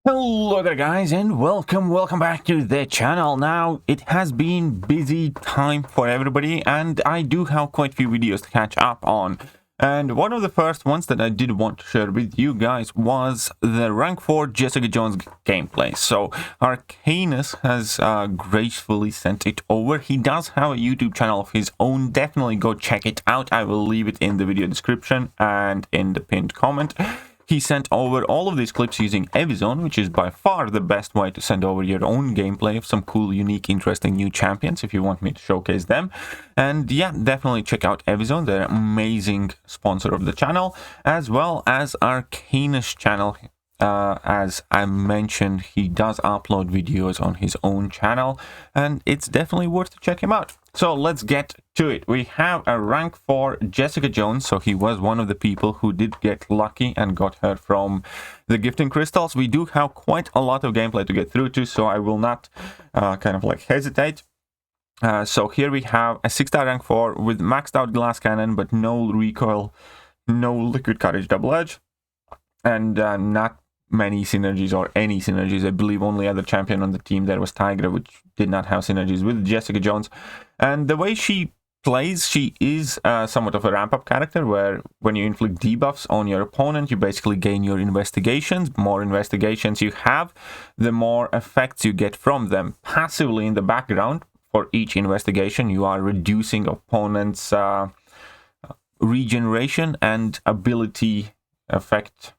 Hello there guys, and welcome back to the channel. Now it has been busy time for everybody, and I do have quite a few videos to catch up on. And one of the first ones that I did want to share with you guys was the rank 4 Jessica Jones gameplay. So Arcanus has gracefully sent it over. He does have a YouTube channel of his own. Definitely go check it out. I will leave it in the video description and in the pinned comment. He sent over all of these clips using Evizone, which is by far the best way to send over your own gameplay of some cool, unique, interesting new champions if you want me to showcase them. And yeah, definitely check out Evizone. They're an amazing sponsor of the channel, as well as Arcanus channel. As I mentioned, he does upload videos on his own channel, and it's definitely worth to check him out. So let's get to it. We have a rank 4 Jessica Jones, so he was one of the people who did get lucky and got her from the gifting crystals. We do have quite a lot of gameplay to get through to, so I will not hesitate. So here we have a 6-star rank 4 with maxed out glass cannon, but no recoil, no liquid courage double edge, and not many synergies or any synergies. I believe only other champion on the team there was Tigra, which did not have synergies with Jessica Jones. And the way she plays, she is somewhat of a ramp-up character, where when you inflict debuffs on your opponent, you basically gain your investigations. More investigations you have, the more effects you get from them. Passively in the background, for each investigation, you are reducing opponent's regeneration and ability effect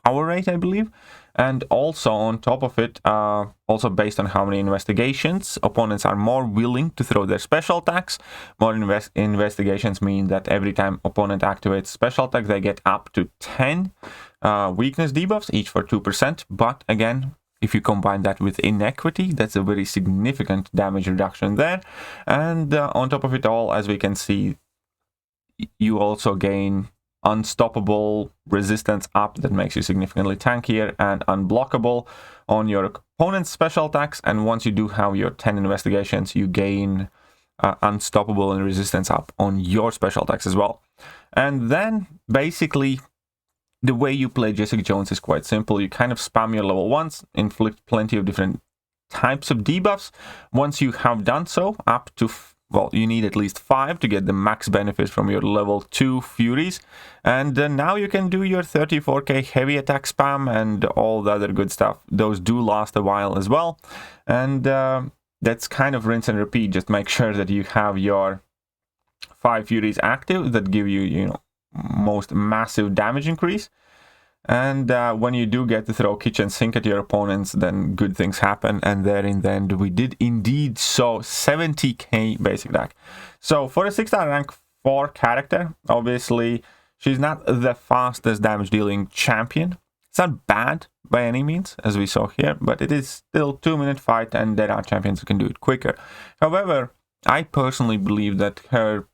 power rate, I believe. And also on top of it, also based on how many investigations, opponents are more willing to throw their special attacks. More investigations mean that every time opponent activates special attack, they get up to 10 weakness debuffs, each for 2%. But again, if you combine that with inequity, that's a very significant damage reduction there. And on top of it all, as we can see, you also gain unstoppable resistance up that makes you significantly tankier, and unblockable on your opponent's special attacks. And once you do have your 10 investigations, you gain unstoppable and resistance up on your special attacks as well. And then basically the way you play Jessica Jones is quite simple. You kind of spam your level 1s, inflict plenty of different types of debuffs. Once you have done so, up to well, you need at least 5 to get the max benefit from your level 2 Furies. And now you can do your 34k heavy attack spam and all the other good stuff. Those do last a while as well. And that's kind of rinse and repeat. Just make sure that you have your 5 Furies active that give you, most massive damage increase. And when you do get to throw kitchen sink at your opponents, then good things happen. And there in the end, we did indeed so 70k basic attack. So for a 6-star rank 4 character, obviously, she's not the fastest damage dealing champion. It's not bad by any means, as we saw here, but it is still 2-minute fight, and there are champions who can do it quicker. However, I personally believe that her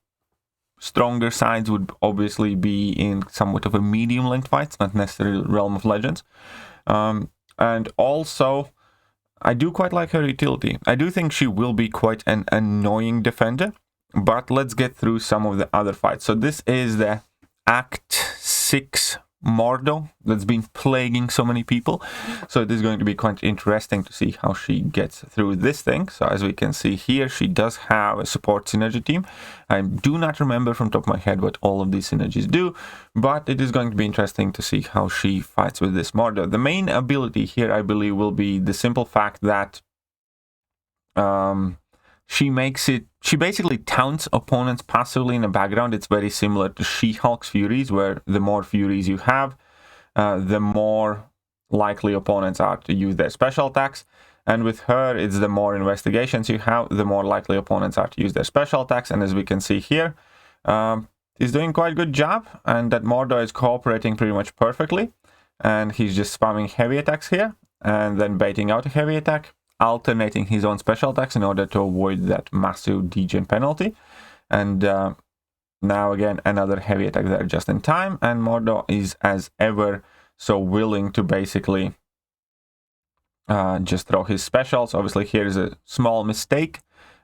stronger sides would obviously be in somewhat of a medium length fights, not necessarily Realm of Legends. And also, I do quite like her utility. I do think she will be quite an annoying defender, but let's get through some of the other fights. So this is the Act 6 Mordor that's been plaguing so many people. So it is going to be quite interesting to see how she gets through this thing. So as we can see here, she does have a support synergy team. I do not remember from top of my head what all of these synergies do, but it is going to be interesting to see how she fights with this Mordor. The main ability here, I believe, will be the simple fact that she basically taunts opponents passively in the background. It's very similar to She-Hulk's Furies, where the more Furies you have, the more likely opponents are to use their special attacks. And with her, it's the more investigations you have, the more likely opponents are to use their special attacks. And as we can see here, he's doing quite a good job, and that Mordor is cooperating pretty much perfectly. And he's just spamming heavy attacks here, and then baiting out a heavy attack, alternating his own special attacks in order to avoid that massive degen penalty. And now again, another heavy attack there just in time, and Mordor is as ever so willing to basically just throw his specials. Obviously here is a small mistake,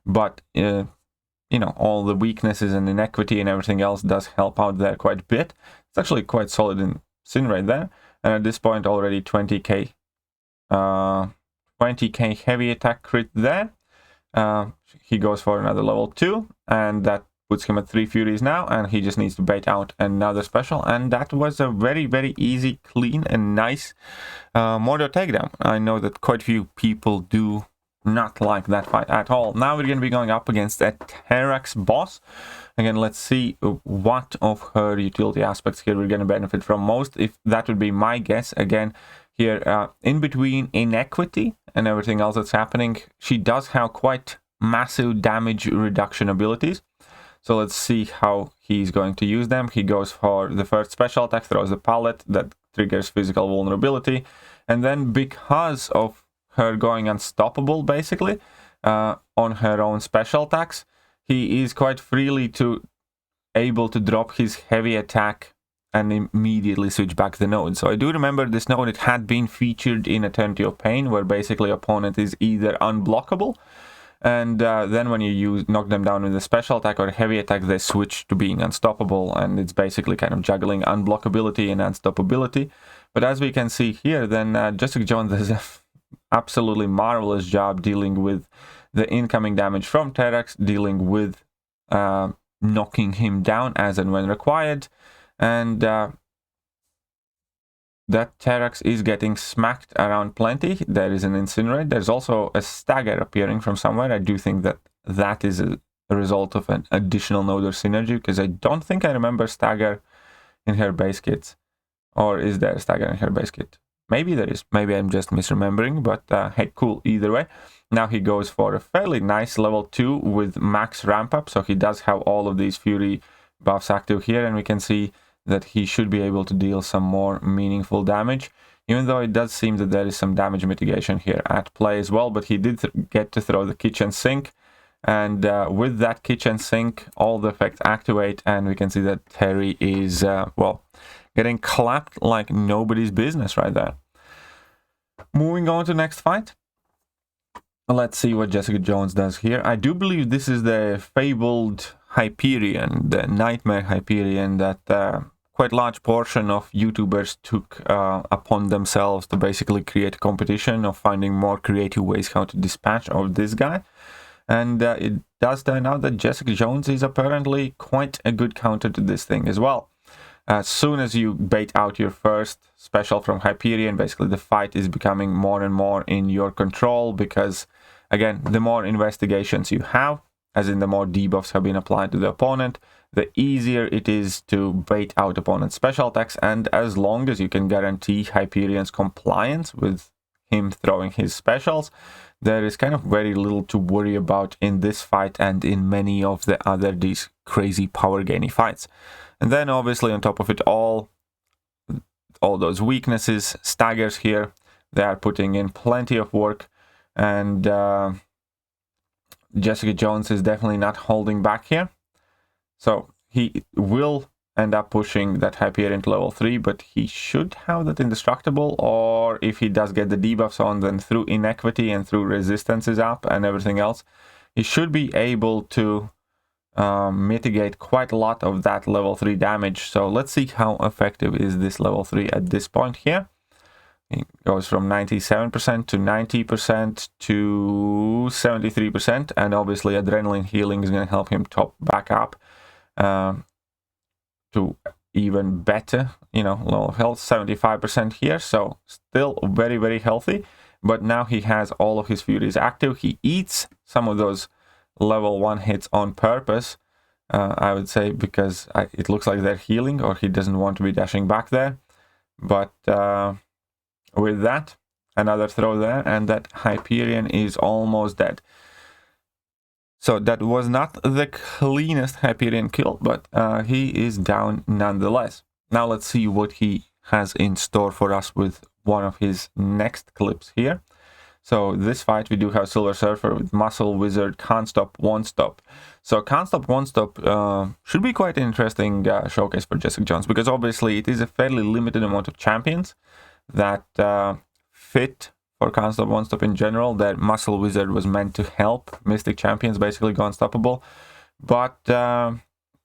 but all the weaknesses and inequity and everything else does help out there quite a bit. It's actually quite solid in Sin right there. And at this point already 20k 20k heavy attack crit there. He goes for another level 2, and that puts him at 3 Furies now, and he just needs to bait out another special, and that was a very, very easy, clean, and nice Mordor takedown. I know that quite a few people do not like that fight at all. Now we're going to be going up against a Terrax boss. Again, let's see what of her utility aspects here we're going to benefit from most, if that would be my guess. Again, here, in between inequity and everything else that's happening, she does have quite massive damage reduction abilities. So let's see how he's going to use them. He goes for the first special attack, throws the pallet, that triggers physical vulnerability. And then because of her going unstoppable, basically, on her own special attacks, he is quite freely able to drop his heavy attack and immediately switch back the node. So I do remember this node, it had been featured in Eternity of Pain, where basically opponent is either unblockable, and then when you knock them down with a special attack or a heavy attack, they switch to being unstoppable, and it's basically kind of juggling unblockability and unstoppability. But as we can see here, then Jessica Jones does an absolutely marvelous job dealing with the incoming damage from Terrax, dealing with knocking him down as and when required, and that Terrax is getting smacked around plenty. There is an Incinerate. There's also a Stagger appearing from somewhere. I do think that that is a result of an additional node or synergy, because I don't think I remember Stagger in her base kit. Or is there a Stagger in her base kit? Maybe there is. Maybe I'm just misremembering, but hey, cool either way. Now he goes for a fairly nice level 2 with max ramp up, so he does have all of these Fury buffs active here, and we can see that he should be able to deal some more meaningful damage, even though it does seem that there is some damage mitigation here at play as well. But he did get to throw the kitchen sink, and with that kitchen sink, all the effects activate, and we can see that Terry is, well, getting clapped like nobody's business right there. Moving on to next fight. Let's see what Jessica Jones does here. I do believe this is the fabled Hyperion, the nightmare Hyperion that quite large portion of YouTubers took upon themselves to basically create a competition of finding more creative ways how to dispatch of this guy. And it does turn out that Jessica Jones is apparently quite a good counter to this thing as well. As soon as you bait out your first special from Hyperion, basically the fight is becoming more and more in your control, because, again, the more investigations you have, as in the more debuffs have been applied to the opponent, the easier it is to bait out opponent's special attacks, and as long as you can guarantee Hyperion's compliance with him throwing his specials, there is kind of very little to worry about in this fight and in many of the other these crazy power gainy fights. And then obviously on top of it all those weaknesses, staggers here, they are putting in plenty of work, and Jessica Jones is definitely not holding back here. So he will end up pushing that Hyperion to level 3, but he should have that indestructible, or if he does get the debuffs on, then through inequity and through resistances up and everything else, he should be able to mitigate quite a lot of that level 3 damage. So let's see how effective is this level 3 at this point here. It goes from 97% to 90% to 73%, and obviously adrenaline healing is going to help him top back up to even better, low health, 75% here, so still very, very healthy. But now he has all of his Furies active. He eats some of those level 1 hits on purpose, I would say, because it looks like they're healing, or he doesn't want to be dashing back there. But with that, another throw there, and that Hyperion is almost dead. So that was not the cleanest Hyperion kill, but he is down nonetheless. Now let's see what he has in store for us with one of his next clips here. So this fight, we do have Silver Surfer with Muscle Wizard, Can't Stop, Won't Stop. So Can't Stop, Won't Stop should be quite an interesting showcase for Jessica Jones, because obviously it is a fairly limited amount of champions that fit for Can't Stop, Won't Stop in general. That Muscle Wizard was meant to help Mystic champions basically go unstoppable. But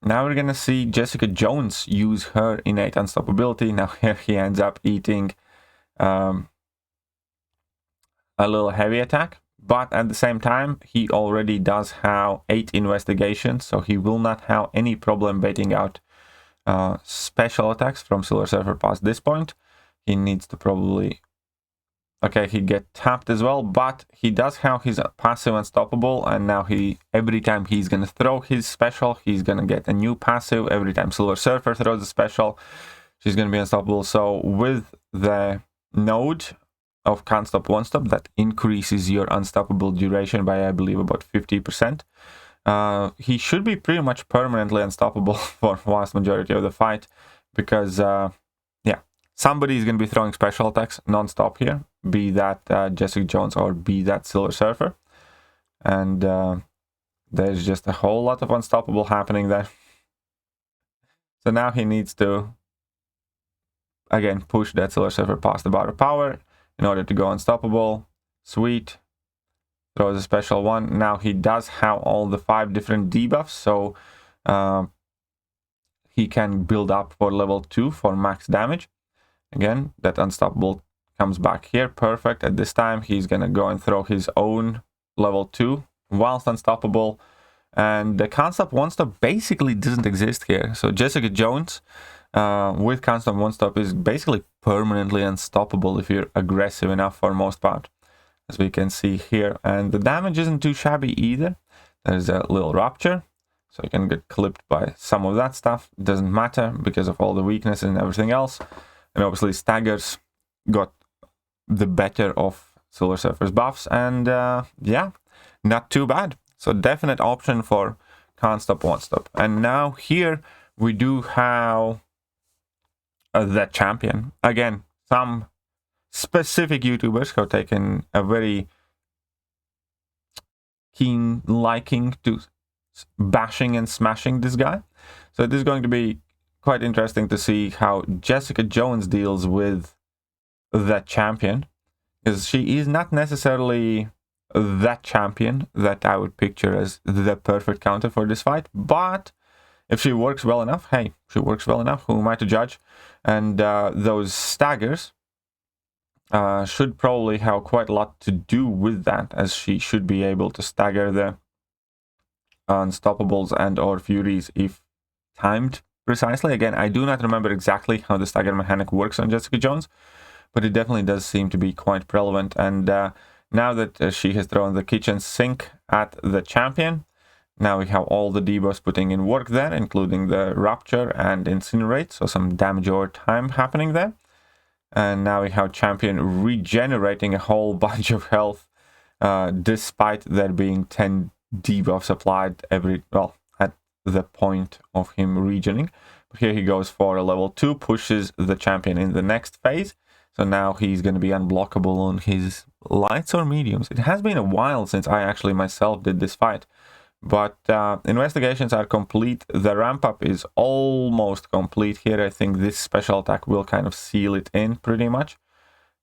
Now we're gonna see Jessica Jones use her innate unstoppability. Now here he ends up eating a little heavy attack, but at the same time he already does have 8 investigations, so he will not have any problem baiting out special attacks from Silver Surfer past this point. He needs to probably... Okay, he get tapped as well, but he does have his passive unstoppable, and now every time he's gonna throw his special, he's gonna get a new passive. Every time Silver Surfer throws a special, she's gonna be unstoppable. So with the node of can't stop, won't stop, that increases your unstoppable duration by, I believe, about 50%. He should be pretty much permanently unstoppable for vast majority of the fight, because somebody is going to be throwing special attacks non-stop here, be that Jessica Jones or be that Silver Surfer. And there's just a whole lot of unstoppable happening there. So now he needs to, again, push that Silver Surfer past the bar of power in order to go unstoppable. Sweet. Throws a special one. Now he does have all the 5 different debuffs, so he can build up for level 2 for max damage. Again, that unstoppable comes back here. Perfect. At this time, he's going to go and throw his own level 2 whilst unstoppable. And the can't stop, won't stop basically doesn't exist here. So Jessica Jones with can't stop, won't stop is basically permanently unstoppable if you're aggressive enough for most part, as we can see here. And the damage isn't too shabby either. There's a little rupture, so you can get clipped by some of that stuff. It doesn't matter because of all the weaknesses and everything else. And obviously staggers got the better of Silver Surfer's buffs, and yeah, not too bad. So definite option for can't stop, won't stop. And now here we do have that champion. Again, some specific YouTubers have taken a very keen liking to bashing and smashing this guy. So this is going to be quite interesting to see how Jessica Jones deals with that champion, because she is not necessarily that champion that I would picture as the perfect counter for this fight, but if she works well enough, hey, she works well enough, who am I to judge? And those staggers should probably have quite a lot to do with that, as she should be able to stagger the unstoppables and or furies if timed precisely. Again, I do not remember exactly how the stagger mechanic works on Jessica Jones, but it definitely does seem to be quite relevant. And now that she has thrown the kitchen sink at the champion, now we have all the debuffs putting in work there, including the rupture and incinerate, so some damage over time happening there. And now we have champion regenerating a whole bunch of health, despite there being 10 debuffs applied at the point of him regening. But here he goes for a level 2, pushes the champion in the next phase. So now he's going to be unblockable on his lights or mediums. It has been a while since I actually myself did this fight, but investigations are complete. The ramp up is almost complete here. I think this special attack will kind of seal it in pretty much.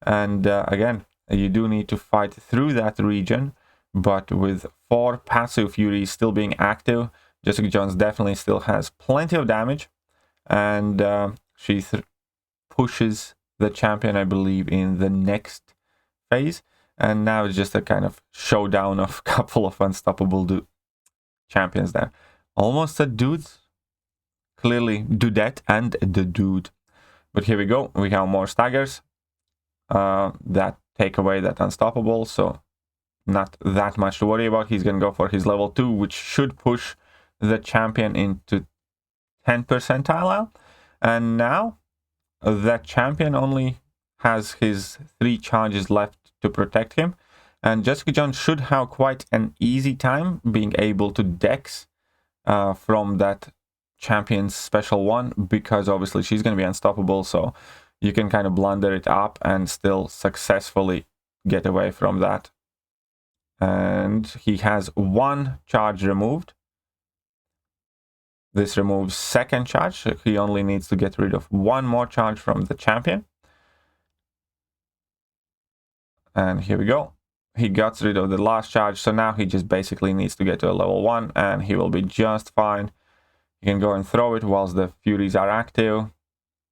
And again, you do need to fight through that region, but with 4 passive furies still being active, Jessica Jones definitely still has plenty of damage, and she pushes the champion, I believe, in the next phase. And now it's just a kind of showdown of a couple of unstoppable champions there. Almost a dudes. Clearly Dudette and the dude. But here we go. We have more staggers that take away that unstoppable. So not that much to worry about. He's going to go for his level 2, which should push the champion into 10 percentile. And now that champion only has his 3 charges left to protect him. And Jessica Jones should have quite an easy time being able to dex from that champion's special one, because obviously she's going to be unstoppable, so you can kind of blunder it up and still successfully get away from that. And he has 1 charge removed. This removes 2nd charge, so he only needs to get rid of 1 more charge from the champion. And here we go. He got rid of the last charge, so now he just basically needs to get to a level 1 and he will be just fine. You can go and throw it whilst the Furies are active.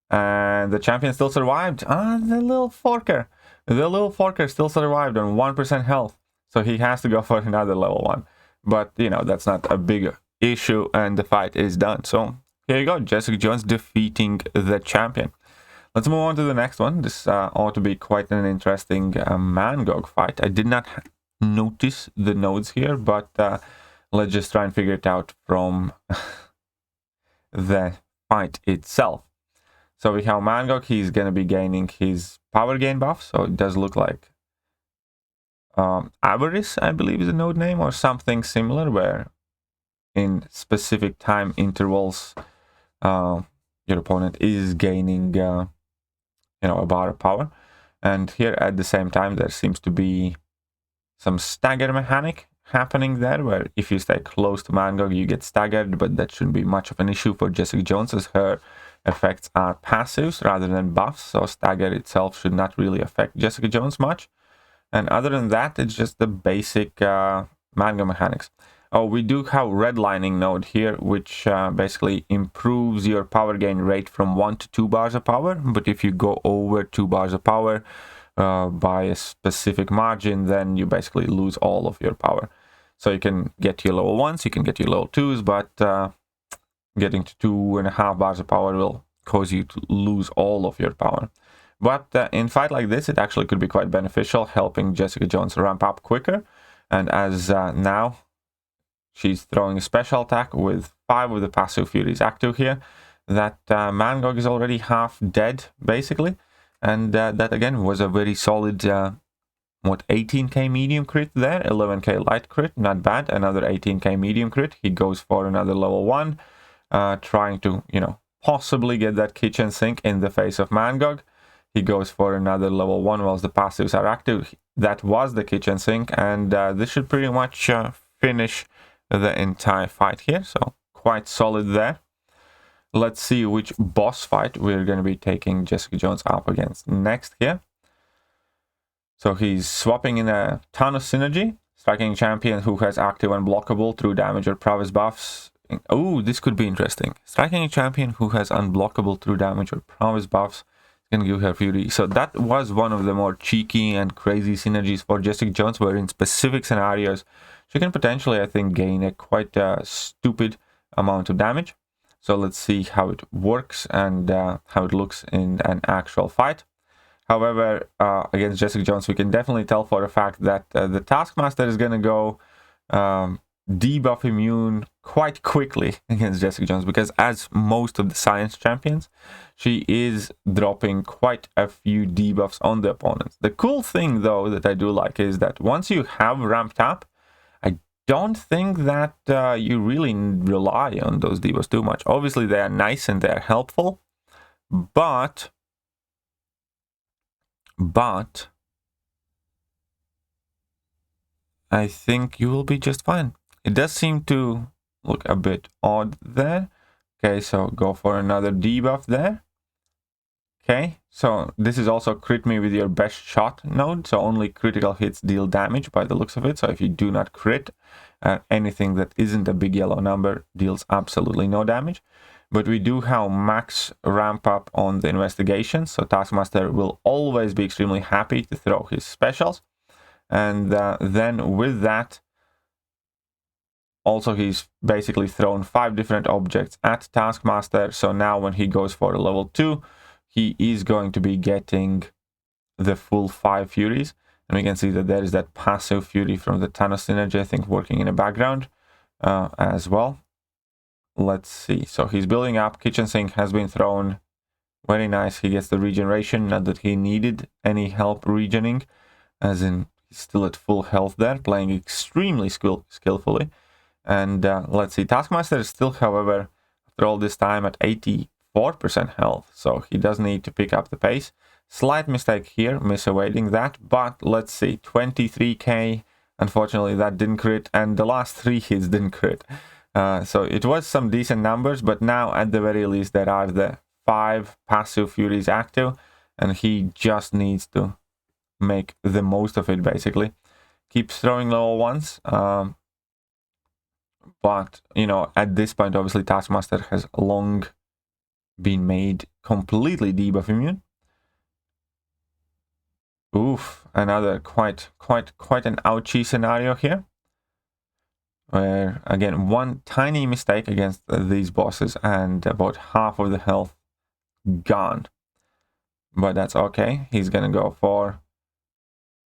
And the champion still survived. Ah, the little forker. The little forker still survived on 1% health. So he has to go for another level 1. But, you know, that's not a big issue, and the fight is done. So here you go, Jessica Jones defeating the champion. Let's move on to the next one. This ought to be quite an interesting Mangog fight. I did not notice the nodes here, but let's just try and figure it out from the fight itself. So we have Mangog. He's going to be gaining his power gain buff. So it does look like abreast, I believe, is the node name, or something similar, where in specific time intervals your opponent is gaining you know, a bar of power. And here at the same time there seems to be some stagger mechanic happening there, where if you stay close to Mangog you get staggered, but that shouldn't be much of an issue for Jessica Jones, as her effects are passives rather than buffs, so stagger itself should not really affect Jessica Jones much. And other than that, it's just the basic Mangog mechanics. Oh, we do have redlining node here, which basically improves your power gain rate from 1 to 2 bars of power. But if you go over 2 bars of power by a specific margin, then you basically lose all of your power. So you can get your level 1s, you can get your level 2s, but getting to 2.5 bars of power will cause you to lose all of your power. But in a fight like this, it actually could be quite beneficial, helping Jessica Jones ramp up quicker. And as now she's throwing a special attack with 5 of the passive Furies active here, that Mangog is already half dead, basically. And that, again, was a very solid, 18k medium crit there, 11k light crit, not bad. Another 18k medium crit. He goes for another level 1, trying to, you know, possibly get that kitchen sink in the face of Mangog. He goes for another level 1 whilst the passives are active. That was the kitchen sink, and this should pretty much finish the entire fight here. So quite solid there. Let's see which boss fight we're going to be taking Jessica Jones up against next here. So he's swapping in a ton of synergy. Striking champion who has active unblockable through damage or prowess buffs. Oh, this could be interesting. Striking a champion who has unblockable through damage or prowess buffs can give her fury. So that was one of the more cheeky and crazy synergies for Jessica Jones, where in specific scenarios she can potentially, I think, gain a quite stupid amount of damage. So let's see how it works and how it looks in an actual fight. However, against Jessica Jones, we can definitely tell for a fact that the Taskmaster is going to go debuff immune quite quickly against Jessica Jones, because as most of the science champions, she is dropping quite a few debuffs on the opponents. The cool thing, though, that I do like is that once you have ramped up, I don't think that you really rely on those debuffs too much. Obviously, they are nice and they are helpful, but I think you will be just fine. It does seem to look a bit odd there. Okay, so go for another debuff there. Okay, so this is also crit me with your best shot node, so only critical hits deal damage by the looks of it. So if you do not crit, anything that isn't a big yellow number deals absolutely no damage. But we do have max ramp up on the investigation, so Taskmaster will always be extremely happy to throw his specials. And then with that, also he's basically thrown 5 different objects at Taskmaster. So now when he goes for a level 2, he is going to be getting the full 5 Furies. And we can see that there is that passive Fury from the Thanos synergy, I think, working in the background as well. Let's see. So he's building up. Kitchen sink has been thrown. Very nice. He gets the regeneration. Not that he needed any help regening, as in he's still at full health there, playing extremely skillfully. And let's see. Taskmaster is still, however, after all this time, at 84% health. So he does need to pick up the pace. Slight mistake here, misawaiting that. But let's see. 23k. Unfortunately, that didn't crit. And the last 3 hits didn't crit. So it was some decent numbers, but now at the very least there are the 5 passive Furies active, and he just needs to make the most of it, basically. Keeps throwing level 1s. But, you know, at this point, obviously, Taskmaster has long been made completely debuff immune. Oof, another quite an ouchy scenario here, where again one tiny mistake against these bosses and about half of the health gone. But that's okay. He's gonna go for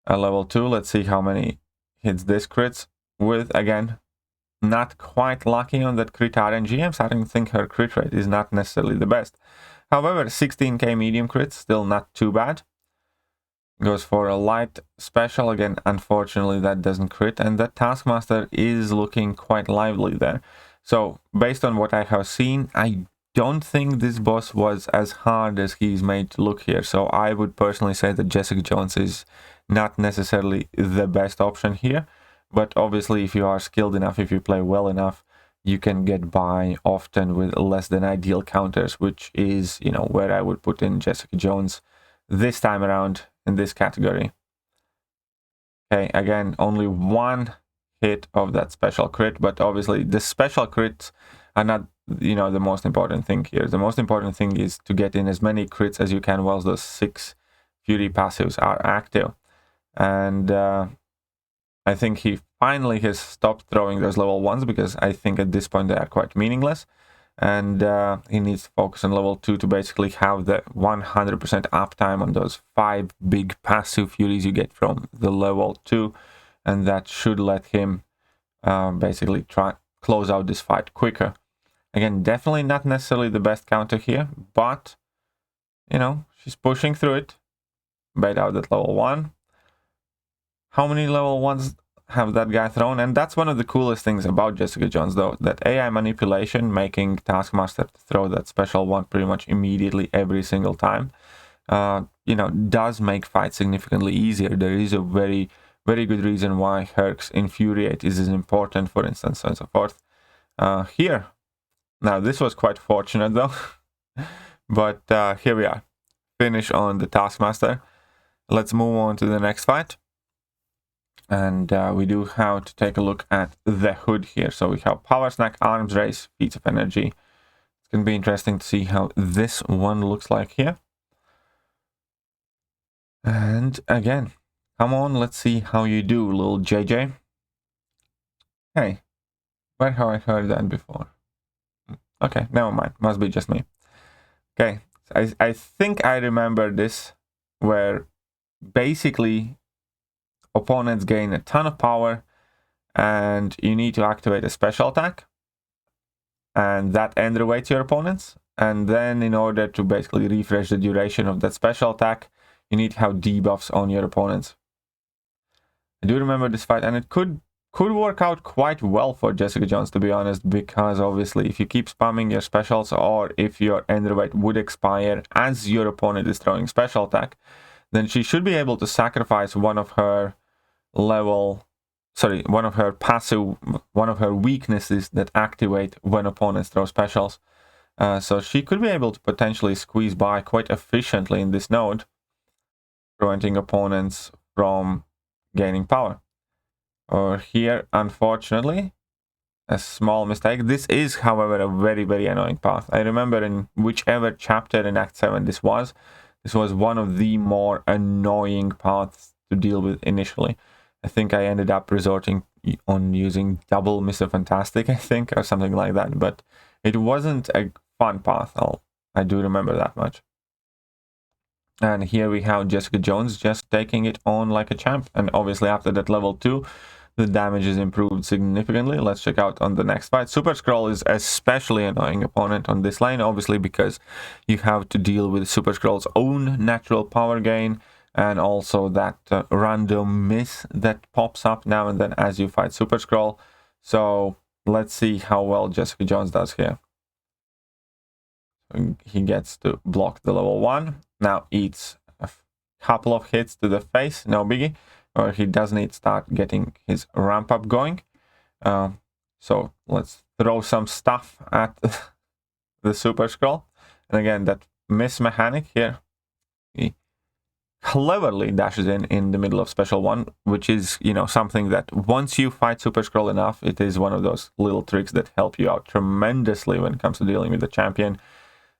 a level 2. Let's see how many hits this crits with. Again, not quite lucky on that crit RNG. I'm starting to think her crit rate is not necessarily the best. However, 16k medium crits, still not too bad. Goes for a light special. Again, unfortunately, that doesn't crit. And that Taskmaster is looking quite lively there. So, based on what I have seen, I don't think this boss was as hard as he's made to look here. So, I would personally say that Jessica Jones is not necessarily the best option here. But obviously, if you are skilled enough, if you play well enough, you can get by often with less than ideal counters, which is, you know, where I would put in Jessica Jones this time around in this category. Okay, again, only one hit of that special crit, but obviously the special crits are not, you know, the most important thing here. The most important thing is to get in as many crits as you can whilst those 6 Fury passives are active. And I think he finally has stopped throwing those level 1s, because I think at this point they are quite meaningless. And he needs to focus on level 2 to basically have the 100% uptime on those 5 big passive Furies you get from the level 2. And that should let him basically try close out this fight quicker. Again, definitely not necessarily the best counter here, but, you know, she's pushing through it. Bait out that level 1. How many level 1s have that guy thrown? And that's one of the coolest things about Jessica Jones, though, that AI manipulation, making Taskmaster throw that special one pretty much immediately every single time, you know, does make fights significantly easier. There is a very good reason why Herc's Infuriate is as important, for instance, and so forth. Here, now this was quite fortunate though, but here we are, finish on the Taskmaster. Let's move on to the next fight. And we do have to take a look at the HUD here. So we have Power Snack, Arms Race, Feats of Energy. It's going to be interesting to see how this one looks like here. And again, come on, let's see how you do, little JJ. Hey, where have I heard that before? Okay, never mind. Must be just me. Okay, I think I remember this, where basically opponents gain a ton of power and you need to activate a special attack, and that underweights your opponents. And then in order to basically refresh the duration of that special attack, you need to have debuffs on your opponents. I do remember this fight, and it could work out quite well for Jessica Jones, to be honest, because obviously if you keep spamming your specials, or if your underweight would expire as your opponent is throwing special attack, then she should be able to sacrifice one of her passive, one of her weaknesses that activate when opponents throw specials. So she could be able to potentially squeeze by quite efficiently in this node, preventing opponents from gaining power. Or here, unfortunately, a small mistake. This is, however, a very annoying path. I remember in whichever chapter in Act 7 this was one of the more annoying paths to deal with initially. I think I ended up resorting on using double Mr. Fantastic, I think, or something like that. But it wasn't a fun path. I do remember that much. And here we have Jessica Jones just taking it on like a champ. And obviously after that level 2, the damage is improved significantly. Let's check out on the next fight. Super Skrull is especially annoying opponent on this lane, obviously, because you have to deal with Super Skrull's own natural power gain, and also that random miss that pops up now and then as you fight Super Skrull. So let's see how well Jessica Jones does here. He gets to block the level 1. Now eats a couple of hits to the face, no biggie. Or he does need to start getting his ramp up going. So let's throw some stuff at the Super Skrull. And again, that miss mechanic here, he cleverly dashes in the middle of special one, which is, you know, something that once you fight Super Scroll enough, it is one of those little tricks that help you out tremendously when it comes to dealing with the champion,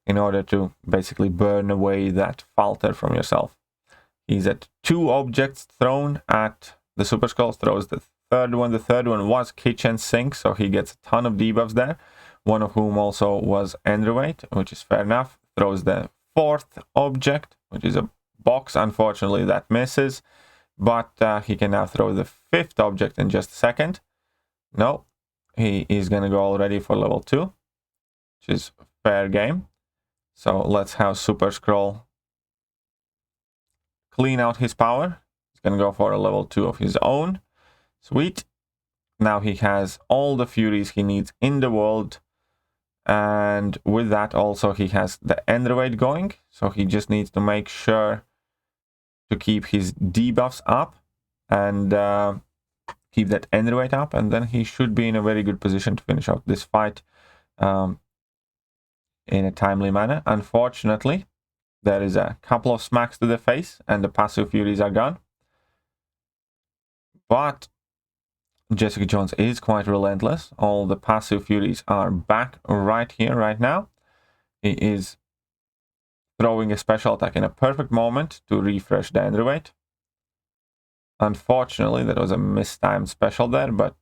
in order to basically burn away that falter from yourself. He's at 2 objects thrown at the Super Scroll, throws the third one. The third one was kitchen sink, so he gets a ton of debuffs there, one of whom also was Underweight, which is fair enough. Throws the 4th object, which is a box. Unfortunately, that misses, but he can now throw the 5th object in just a second. No, he is going to go already for level 2, which is fair game. So let's have Super Scroll clean out his power. He's going to go for a level 2 of his own. Sweet. Now he has all the Furies he needs in the world. And with that also he has the Underweight going. So he just needs to make sure to keep his debuffs up and keep that Underweight up. And then he should be in a very good position to finish out this fight in a timely manner. Unfortunately, there is a couple of smacks to the face and the passive Furies are gone. But Jessica Jones is quite relentless. All the passive Furies are back right here, right now. He is throwing a special attack in a perfect moment to refresh the Underweight. Unfortunately, that was a mistimed special there, but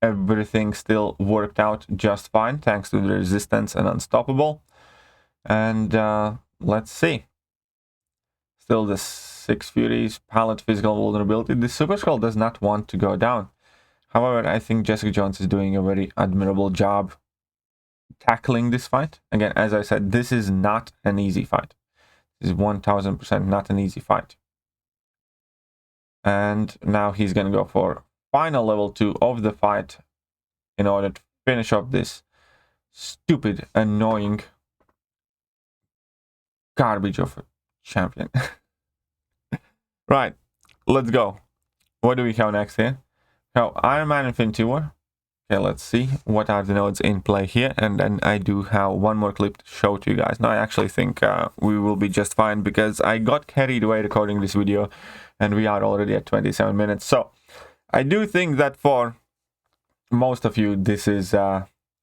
everything still worked out just fine thanks to the resistance and unstoppable. And let's see. Still the 6 Furies, palette, physical vulnerability. The Super Scroll does not want to go down. However, I think Jessica Jones is doing a very admirable job tackling this fight. Again, as I said, this is not an easy fight. This is 1000% not an easy fight. And now he's going to go for final level 2 of the fight in order to finish up this stupid, annoying garbage of a champion. Right, let's go. What do we have next here? Now, Iron Man Infinity War. Okay, let's see what are the nodes in play here, and then I do have one more clip to show to you guys. Now, I actually think we will be just fine because I got carried away recording this video, and we are already at 27 minutes. So, I do think that for most of you, this is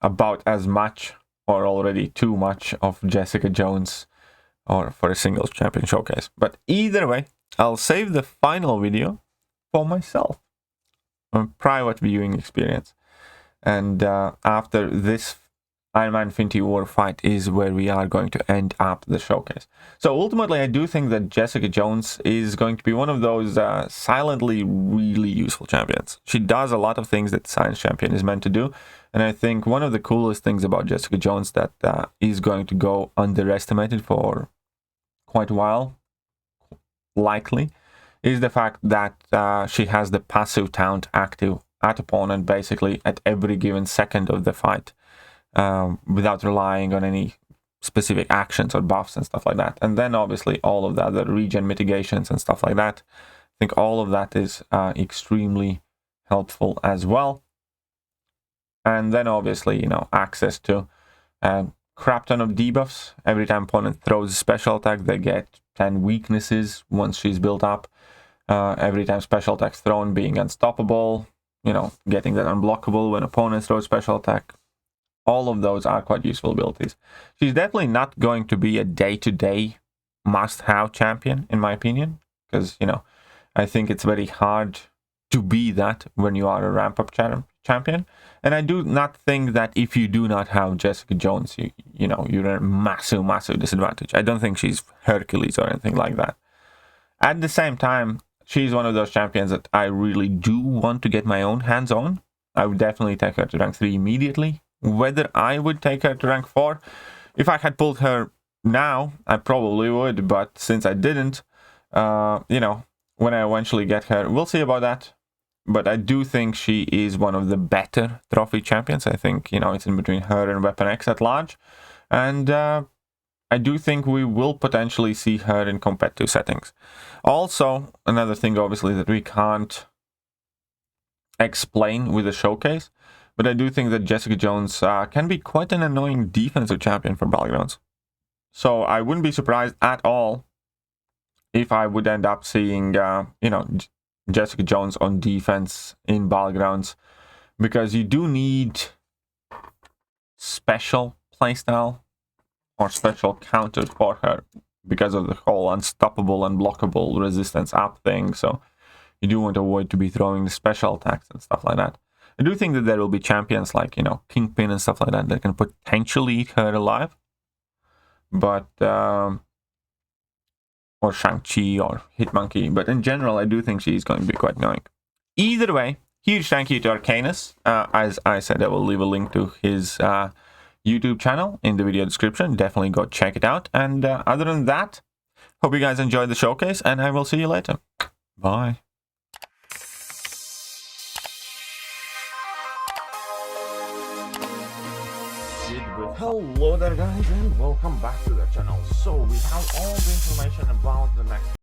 about as much or already too much of Jessica Jones or for a singles champion showcase. But either way, I'll save the final video for myself, a private viewing experience. And after this Iron Man Infinity War fight is where we are going to end up the showcase. So ultimately, I do think that Jessica Jones is going to be one of those silently really useful champions. She does a lot of things that Science Champion is meant to do. And I think one of the coolest things about Jessica Jones that is going to go underestimated for quite a while, likely, is the fact that she has the passive taunt active at opponent basically at every given second of the fight, without relying on any specific actions or buffs and stuff like that. And then obviously all of the other regen mitigations and stuff like that. I think all of that is extremely helpful as well. And then obviously, you know, access to crap ton of debuffs. Every time opponent throws a special attack, they get 10 weaknesses once she's built up. Every time special attack's thrown, being unstoppable, you know, getting that unblockable when opponents throw a special attack. All of those are quite useful abilities. She's definitely not going to be a day-to-day must-have champion, in my opinion, because, you know, I think it's very hard to be that when you are a ramp-up champion. And I do not think that if you do not have Jessica Jones, you know, you're at a massive, massive disadvantage. I don't think she's Hercules or anything like that. At the same time, she's one of those champions that I really do want to get my own hands on. I would definitely take her to rank 3 immediately. Whether I would take her to rank 4, if I had pulled her now, I probably would. But since I didn't, you know, when I eventually get her, we'll see about that. But I do think she is one of the better trophy champions. I think, you know, it's in between her and Weapon X at large. And I do think we will potentially see her in competitive settings. Also, another thing, obviously, that we can't explain with the showcase, but I do think that Jessica Jones can be quite an annoying defensive champion for Battlegrounds. So I wouldn't be surprised at all if I would end up seeing, you know, Jessica Jones on defense in Battlegrounds, because you do need special playstyle or special counters for her because of the whole unstoppable, unblockable resistance up thing. So you do want to avoid to be throwing the special attacks and stuff like that. I do think that there will be champions like, you know, Kingpin and stuff like that that can potentially eat her alive. But, or Shang-Chi or Hitmonkey. But in general, I do think she's going to be quite annoying. Either way, huge thank you to Arcanus. As I said, I will leave a link to his YouTube channel in the video description. Definitely go check it out. And other than that, hope you guys enjoyed the showcase, and I will see you later. Bye. Hello there guys, and welcome back to the channel. So we have all the information about the next